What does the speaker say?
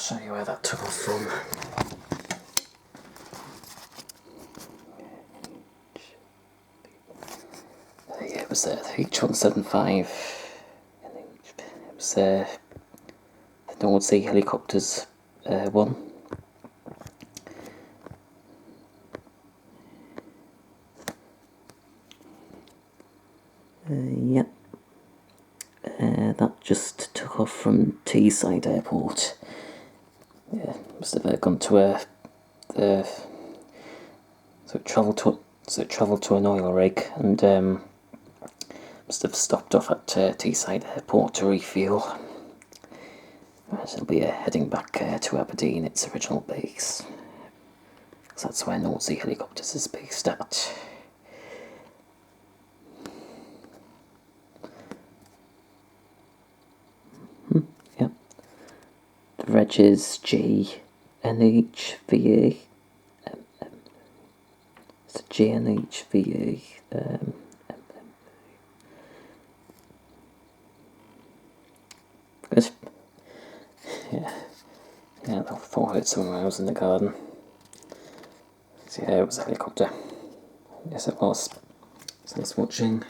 show you where that took off from. Yeah, it was the H175. It was the North Sea Helicopters one. Yep. That just took off from Teesside Airport. Yeah, must have gone to so it travelled to an oil rig, and must have stopped off at Teesside Airport to refuel. So it'll be heading back to Aberdeen, its original base. So that's where North Sea Helicopters is based at. Yep. The reg is G-NHVA. It's a G-NHVA. Good. Yeah, I thought I heard someone when I was in the garden. So yeah, it was a helicopter. Yes, it was. Thanks for watching.